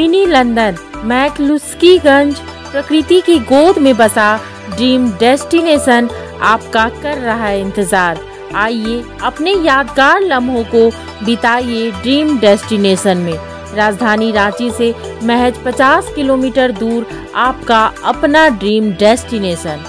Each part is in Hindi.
मिनी लंदन मैक्लुस्कीगंज प्रकृति की गोद में बसा ड्रीम डेस्टिनेशन आपका कर रहा है इंतजार। आइए अपने यादगार लम्हों को बिताइए ड्रीम डेस्टिनेशन में। राजधानी रांची से महज 50 किलोमीटर दूर आपका अपना ड्रीम डेस्टिनेशन।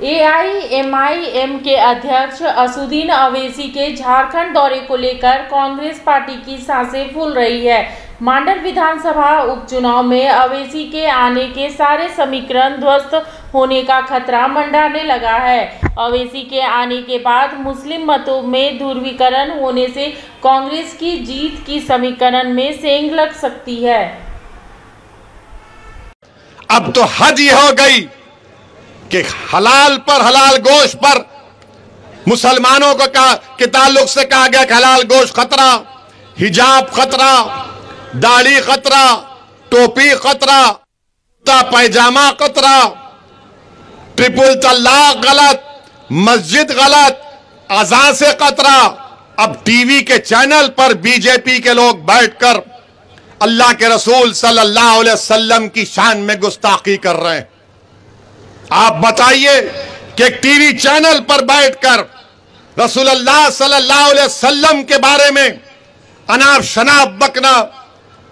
AIMIM के अध्यक्ष असदुद्दीन ओवैसी के झारखंड दौरे को लेकर कांग्रेस पार्टी की सांसें फूल रही है। मांडर विधानसभा उपचुनाव में ओवैसी के आने के सारे समीकरण ध्वस्त होने का खतरा मंडराने लगा है। ओवैसी के आने के बाद मुस्लिम मतों में ध्रुवीकरण होने से कांग्रेस की जीत की समीकरण में सेंध लग सकती है। अब तो हद ये हो गई कि हलाल गोश्त पर मुसलमानों को के ताल्लुक से कहा गया कि हलाल गोश्त खतरा, हिजाब खतरा, दाढ़ी खतरा, टोपी खतरा, पैजामा खतरा, ट्रिपल तलाक गलत, मस्जिद गलत, अज़ान से खतरा। अब टीवी के चैनल पर बीजेपी के लोग बैठकर अल्लाह के रसूल सल्लल्लाहु अलैहि वसल्लम की शान में गुस्ताखी कर रहे हैं। आप बताइए कि टीवी चैनल पर बैठकर रसूलुल्लाह सल्लल्लाहु अलैहि वसल्लम के बारे में अनाप शनाप बकना,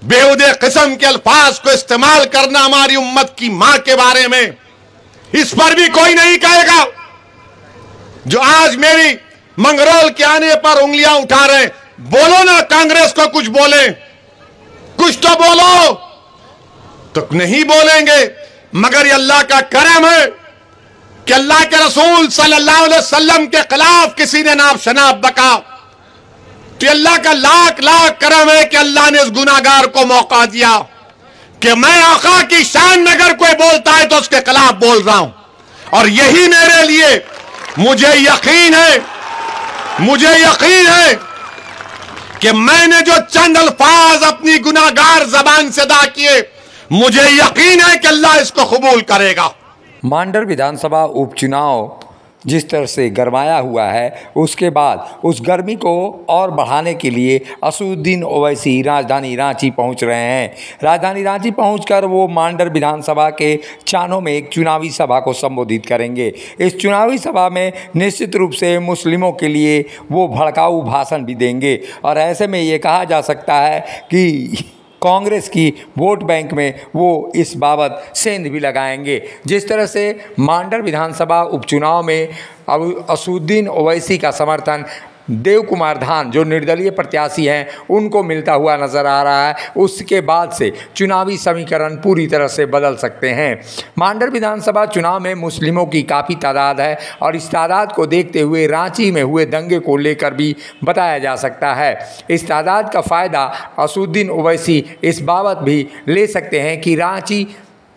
बेहुदे किस्म के अल्फाज को इस्तेमाल करना हमारी उम्मत की मां के बारे में, इस पर भी कोई नहीं कहेगा। जो आज मेरी मंगरोल के आने पर उंगलियां उठा रहे, बोलो ना, कांग्रेस को कुछ बोले, कुछ तो बोलो। तो नहीं बोलेंगे, मगर ये अल्लाह का करम है कि अल्लाह के रसूल सल्लल्लाहु अलैहि वसल्लम के खिलाफ किसी ने नाप शनाप बका, तो अल्लाह का लाख लाख करम है कि अल्लाह ने उस गुनाहगार को मौका दिया कि मैं आका की शान में अगर कोई बोलता है तो उसके खिलाफ बोल रहा हूं। और यही मेरे लिए मुझे यकीन है कि मैंने जो चंद अल्फाज अपनी गुनाहगार जबान से अदा किए, मुझे यकीन है कि अल्लाह इसको कबूल करेगा। मांडर विधानसभा उपचुनाव जिस तरह से गरमाया हुआ है, उसके बाद उस गर्मी को और बढ़ाने के लिए असदुद्दीन ओवैसी राजधानी रांची पहुंच रहे हैं। राजधानी रांची पहुंचकर वो मांडर विधानसभा के चानों में एक चुनावी सभा को संबोधित करेंगे। इस चुनावी सभा में निश्चित रूप से मुस्लिमों के लिए वो भड़काऊ भाषण भी देंगे और ऐसे में ये कहा जा सकता है कि कांग्रेस की वोट बैंक में वो इस बाबत सेंध भी लगाएंगे। जिस तरह से मांडर विधानसभा उपचुनाव में अब असदुद्दीन ओवैसी का समर्थन देव कुमार धान जो निर्दलीय प्रत्याशी हैं उनको मिलता हुआ नज़र आ रहा है, उसके बाद से चुनावी समीकरण पूरी तरह से बदल सकते हैं। मांडर विधानसभा चुनाव में मुस्लिमों की काफ़ी तादाद है और इस तादाद को देखते हुए रांची में हुए दंगे को लेकर भी बताया जा सकता है। इस तादाद का फ़ायदा असदुद्दीन ओवैसी इस बाबत भी ले सकते हैं कि रांची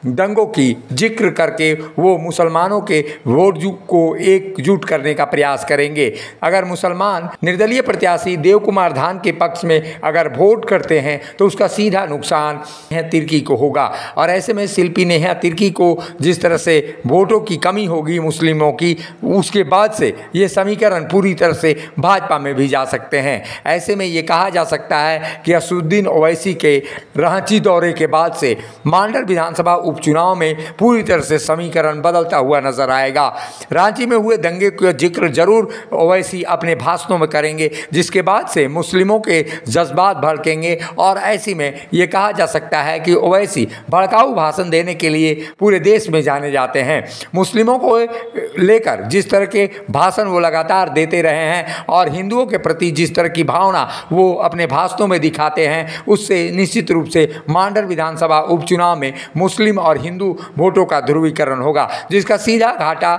दंगों की जिक्र करके वो मुसलमानों के वोट को एकजुट करने का प्रयास करेंगे। अगर मुसलमान निर्दलीय प्रत्याशी देव कुमार धान के पक्ष में अगर वोट करते हैं तो उसका सीधा नुकसान नेहा तिर्की को होगा और ऐसे में शिल्पी नेहा तिर्की को जिस तरह से वोटों की कमी होगी मुस्लिमों की, उसके बाद से ये समीकरण पूरी तरह से भाजपा में भी जा सकते हैं। ऐसे में ये कहा जा सकता है कि असदुद्दीन ओवैसी के रांची दौरे के बाद से मांडर विधानसभा उपचुनाव में पूरी तरह से समीकरण बदलता हुआ नजर आएगा। रांची में हुए दंगे का जिक्र जरूर ओवैसी अपने भाषणों में करेंगे, जिसके बाद से मुस्लिमों के जज्बात भड़केंगे और ऐसी में ये कहा जा सकता है कि ओवैसी भड़काऊ भाषण देने के लिए पूरे देश में जाने जाते हैं। मुस्लिमों को लेकर जिस तरह के भाषण वो लगातार देते रहे हैं और हिंदुओं के प्रति जिस तरह की भावना वो अपने भाषणों में दिखाते हैं, उससे निश्चित रूप से मांडर विधानसभा उपचुनाव में मुस्लिम और हिंदू वोटों का ध्रुवीकरण होगा, जिसका सीधा घाटा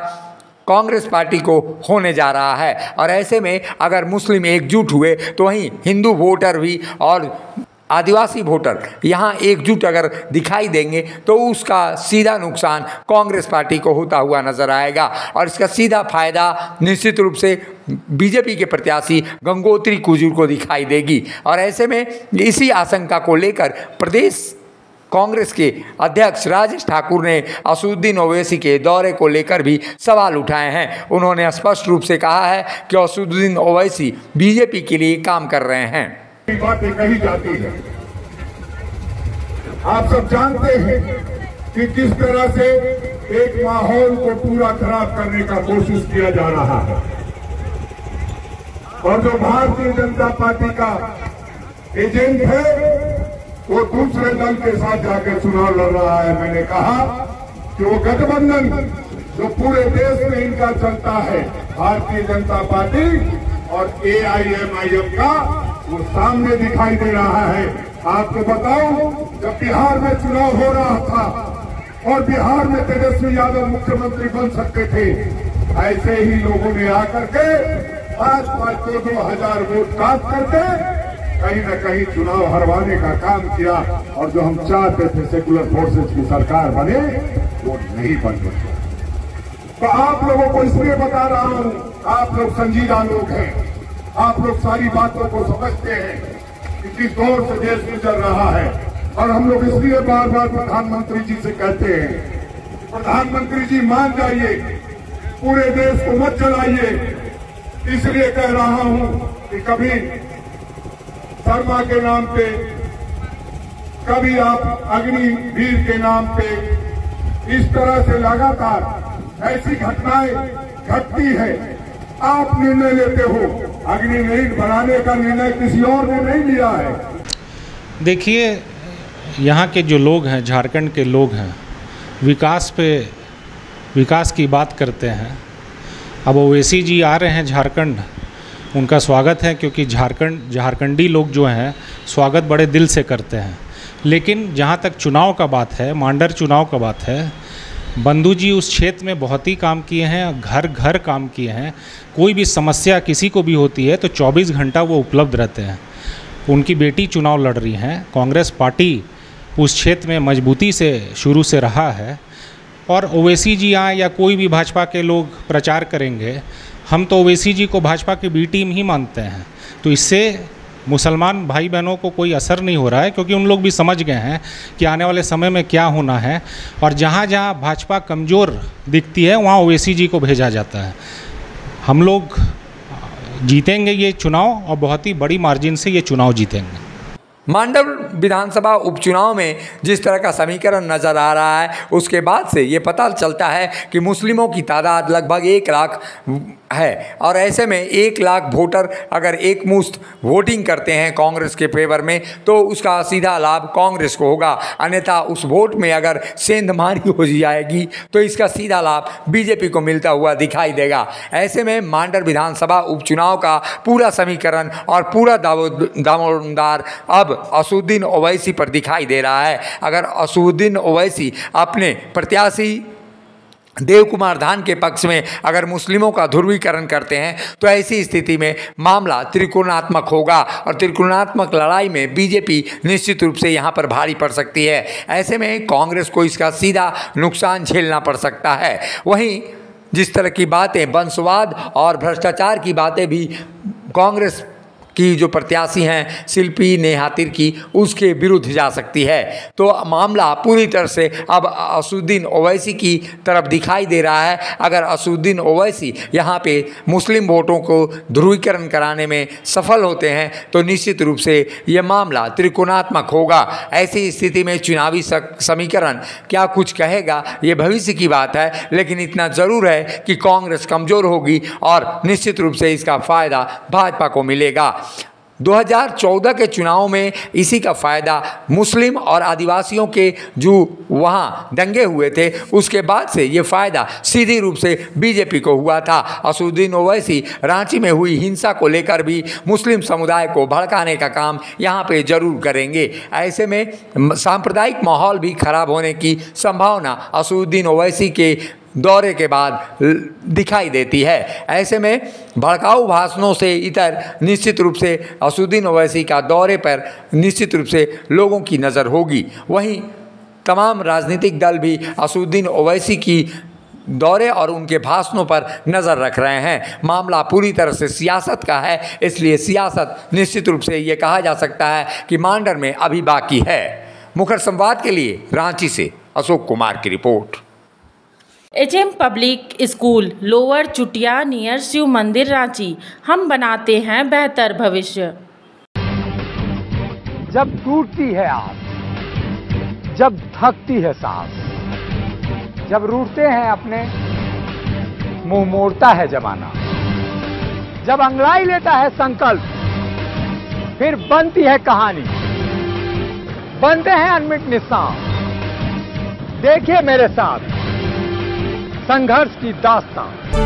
कांग्रेस पार्टी को होने जा रहा है। और ऐसे में अगर मुस्लिम एकजुट हुए तो वहीं हिंदू वोटर भी और आदिवासी वोटर यहाँ एकजुट अगर दिखाई देंगे तो उसका सीधा नुकसान कांग्रेस पार्टी को होता हुआ नजर आएगा और इसका सीधा फायदा निश्चित रूप से बीजेपी के प्रत्याशी गंगोत्री कुजूर को दिखाई देगी। और ऐसे में इसी आशंका को लेकर प्रदेश कांग्रेस के अध्यक्ष राजेश ठाकुर ने असदुद्दीन ओवैसी के दौरे को लेकर भी सवाल उठाए हैं। उन्होंने स्पष्ट रूप से कहा है कि असदुद्दीन ओवैसी बीजेपी के लिए काम कर रहे हैं। बातें कही जाती है। आप सब जानते हैं कि किस तरह से एक माहौल को पूरा खराब करने का कोशिश किया जा रहा है और जो भारतीय जनता पार्टी का एजेंट है वो दूसरे दल के साथ जाकर चुनाव लड़ रहा है। मैंने कहा कि वो गठबंधन जो पूरे देश में इनका चलता है, भारतीय जनता पार्टी और AIMIM का, वो सामने दिखाई दे रहा है। आपको बताऊं, जब बिहार में चुनाव हो रहा था और बिहार में तेजस्वी यादव मुख्यमंत्री बन सकते थे, ऐसे ही लोगों ने आकर के 5-5 हजार वोट काट करके कहीं न कहीं चुनाव हरवाने का काम किया और जो हम चाहते थे सेकुलर फोर्सेस की सरकार बने, वो नहीं बन सके। तो आप लोगों को इसलिए बता रहा हूं, आप लोग संजीदा लोग हैं, आप लोग सारी बातों को समझते हैं कि किस दौर से देश गुजर रहा है। और हम लोग इसलिए बार बार प्रधानमंत्री जी से कहते हैं, प्रधानमंत्री जी मान जाइए, पूरे देश को मत चलाइए। इसलिए कह रहा हूं कि कभी शर्मा के नाम पे, कभी आप अग्निवीर के नाम पे, इस तरह से लगातार ऐसी घटनाएं घटती है। आप निर्णय लेते हो, अग्निवीर बनाने का निर्णय किसी और ने नहीं लिया है। देखिए, यहाँ के जो लोग हैं, झारखंड के लोग हैं, विकास की बात करते हैं। अब ओवैसी जी आ रहे हैं झारखंड, उनका स्वागत है, क्योंकि झारखंडी लोग जो हैं स्वागत बड़े दिल से करते हैं। लेकिन जहाँ तक चुनाव का बात है, मांडर चुनाव का बात है, बंधु जी उस क्षेत्र में बहुत ही काम किए हैं, घर घर काम किए हैं। कोई भी समस्या किसी को भी होती है तो 24 घंटा वो उपलब्ध रहते हैं। उनकी बेटी चुनाव लड़ रही हैं, कांग्रेस पार्टी उस क्षेत्र में मजबूती से शुरू से रहा है। और ओवैसी जी आए या कोई भी भाजपा के लोग प्रचार करेंगे, हम तो ओवैसी जी को भाजपा की बी टीम ही मानते हैं। तो इससे मुसलमान भाई बहनों को कोई असर नहीं हो रहा है, क्योंकि उन लोग भी समझ गए हैं कि आने वाले समय में क्या होना है। और जहाँ जहाँ भाजपा कमज़ोर दिखती है वहाँ ओवैसी जी को भेजा जाता है। हम लोग जीतेंगे ये चुनाव और बहुत ही बड़ी मार्जिन से ये चुनाव जीतेंगे। मांडर विधानसभा उपचुनाव में जिस तरह का समीकरण नज़र आ रहा है, उसके बाद से ये पता चलता है कि मुस्लिमों की तादाद लगभग 1 लाख है। और ऐसे में 1 लाख वोटर अगर एक मुश्त वोटिंग करते हैं कांग्रेस के फेवर में, तो उसका सीधा लाभ कांग्रेस को होगा। अन्यथा उस वोट में अगर सेंधमारी हो जाएगी तो इसका सीधा लाभ बीजेपी को मिलता हुआ दिखाई देगा। ऐसे में मांडर विधानसभा उपचुनाव का पूरा समीकरण और पूरा दामोदर अब असदुद्दीन ओवैसी पर दिखाई दे रहा है। अगर असदुद्दीन ओवैसी अपने प्रत्याशी देव कुमार धान के पक्ष में अगर मुस्लिमों का ध्रुवीकरण करते हैं तो ऐसी स्थिति में मामला त्रिकोणात्मक होगा और त्रिकोणात्मक लड़ाई में बीजेपी निश्चित रूप से यहाँ पर भारी पड़ सकती है। ऐसे में कांग्रेस को इसका सीधा नुकसान झेलना पड़ सकता है। वहीं जिस तरह की बातें वंशवाद और भ्रष्टाचार की बातें भी कांग्रेस की जो प्रत्याशी हैं शिल्पी नेहातिर की, उसके विरुद्ध जा सकती है। तो मामला पूरी तरह से अब असदुद्दीन ओवैसी की तरफ दिखाई दे रहा है। अगर असदुद्दीन ओवैसी यहाँ पे मुस्लिम वोटों को ध्रुवीकरण कराने में सफल होते हैं तो निश्चित रूप से ये मामला त्रिकोणात्मक होगा। ऐसी स्थिति में चुनावी समीकरण क्या कुछ कहेगा, ये भविष्य की बात है। लेकिन इतना ज़रूर है कि कांग्रेस कमज़ोर होगी और निश्चित रूप से इसका फ़ायदा भाजपा को मिलेगा। 2014 के चुनाव में इसी का फ़ायदा मुस्लिम और आदिवासियों के जो वहाँ दंगे हुए थे, उसके बाद से ये फ़ायदा सीधी रूप से बीजेपी को हुआ था। असदुद्दीन ओवैसी रांची में हुई हिंसा को लेकर भी मुस्लिम समुदाय को भड़काने का काम यहाँ पे ज़रूर करेंगे। ऐसे में सांप्रदायिक माहौल भी खराब होने की संभावना असदुद्दीन ओवैसी के दौरे के बाद दिखाई देती है। ऐसे में भड़काऊ भाषणों से इतर निश्चित रूप से असदुद्दीन ओवैसी का दौरे पर निश्चित रूप से लोगों की नज़र होगी। वहीं तमाम राजनीतिक दल भी असदुद्दीन ओवैसी की दौरे और उनके भाषणों पर नज़र रख रहे हैं। मामला पूरी तरह से सियासत का है, इसलिए सियासत निश्चित रूप से ये कहा जा सकता है कि मांडर में अभी बाकी है। मुखर संवाद के लिए रांची से अशोक कुमार की report. HM public school, lower Chutia near Shiv Mandir, Ranchi. हम बनाते हैं बेहतर भविष्य। जब टूटती है आस, जब थकती है सांस, जब रूठते हैं अपने, मुंह मोड़ता है जमाना, जब अंगड़ाई लेता है संकल्प, फिर बनती है कहानी, बनते हैं अनमिट निशान। देखिए मेरे साथ संघर्ष की दास्तां।